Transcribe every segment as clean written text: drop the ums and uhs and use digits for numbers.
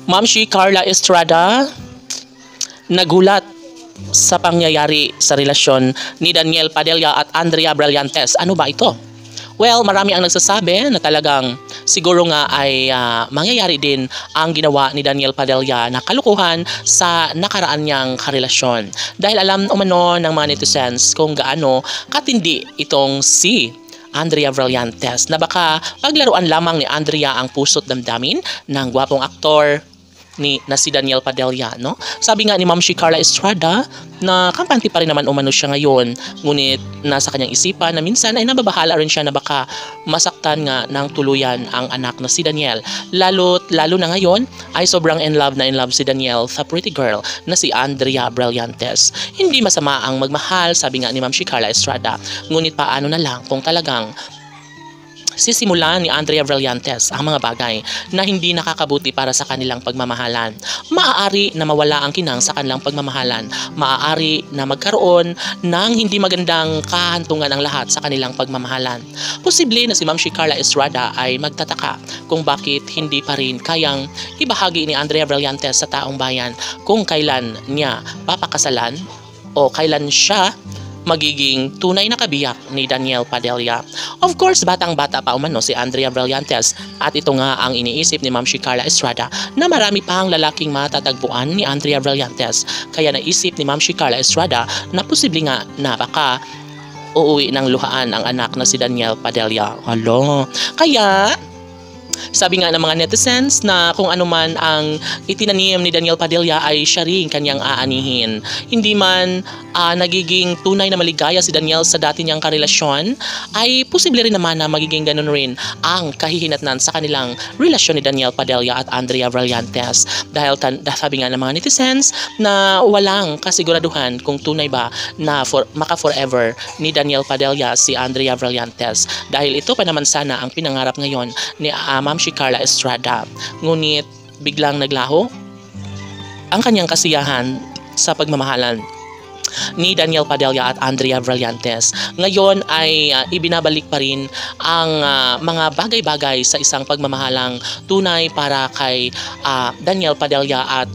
Ma'am si Carla Estrada nagulat sa pangyayari sa relasyon ni Daniel Padilla at Andrea Brillantes. Ano ba ito? Well, marami ang nagsasabi na talagang siguro nga ay mangyayari din ang ginawa ni Daniel Padilla na kalukuhan sa nakaraan niyang karelasyon. Dahil alam umano ng mga netizens kung gaano katindi itong si Andrea Brillantes na baka paglaruan lamang ni Andrea ang puso't damdamin ng gwapong aktor na si Daniel Padilla, no? Sabi nga ni Ma'am si Carla Estrada na kampante pa rin naman umano siya ngayon, ngunit nasa kanyang isipan na minsan ay nababahala rin siya na baka masaktan nga ng tuluyan ang anak na si Daniel. Lalo na ngayon ay sobrang in love si Daniel sa pretty girl na si Andrea Brillantes. Hindi masama ang magmahal, sabi nga ni Ma'am si Carla Estrada, ngunit paano na lang kung talagang sisimulan ni Andrea Brillantes ang mga bagay na hindi nakakabuti para sa kanilang pagmamahalan. Maaari na mawala ang kinang sa kanilang pagmamahalan. Maaari na magkaroon ng hindi magandang kahantungan ang lahat sa kanilang pagmamahalan. Posible na si Ma'am si Carla Estrada ay magtataka kung bakit hindi pa rin kayang ibahagi ni Andrea Brillantes sa taong bayan kung kailan niya papakasalan o kailan siya magiging tunay na kabiyak ni Daniel Padilla. Of course, batang-bata pa umano si Andrea Brillantes at ito nga ang iniisip ni Ma'am si Carla Estrada na marami pang lalaking matatagpuan ni Andrea Brillantes. Kaya naisip ni Ma'am si Carla Estrada na posible nga na baka uuwi ng luhaan ang anak na si Daniel Padilla. Hello. Kaya sabi nga ng mga netizens na kung ano man ang itinanim ni Daniel Padilla ay siya rin kanyang aanihin. Hindi man nagiging tunay na maligaya si Daniel sa dati niyang karelasyon, ay posible rin naman na magiging ganun rin ang kahihinatnan sa kanilang relasyon ni Daniel Padilla at Andrea Brillantes. Dahil sabi nga ng mga netizens na walang kasiguraduhan kung tunay ba na maka-forever ni Daniel Padilla si Andrea Brillantes. Dahil ito pa naman sana ang pinangarap ngayon ni Ma'am si Carla Estrada. Ngunit biglang naglaho ang kanyang kasiyahan sa pagmamahalan ni Daniel Padilla at Andrea Brillantes. Ngayon ay ibinabalik pa rin ang mga bagay-bagay sa isang pagmamahalang tunay para kay Daniel Padilla at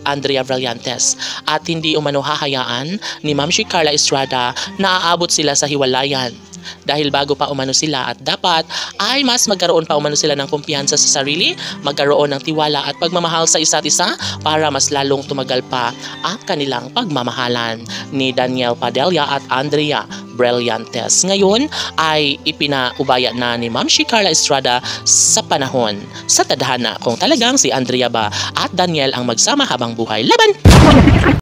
Andrea Brillantes at hindi umano hahayaan ni Ma'am si Carla Estrada na aabot sila sa hiwalayan. Dahil bago pa umano sila at dapat ay mas magkaroon pa umano sila ng kumpiyansa sa sarili, magkaroon ng tiwala at pagmamahal sa isa't isa para mas lalong tumagal pa ang kanilang pagmamahalan ni Daniel Padilla at Andrea Brillantes. Ngayon ay ipinaubaya na ni Ma'am si Carla Estrada sa panahon sa tadhana kung talagang si Andrea ba at Daniel ang magsama habang buhay. Laban!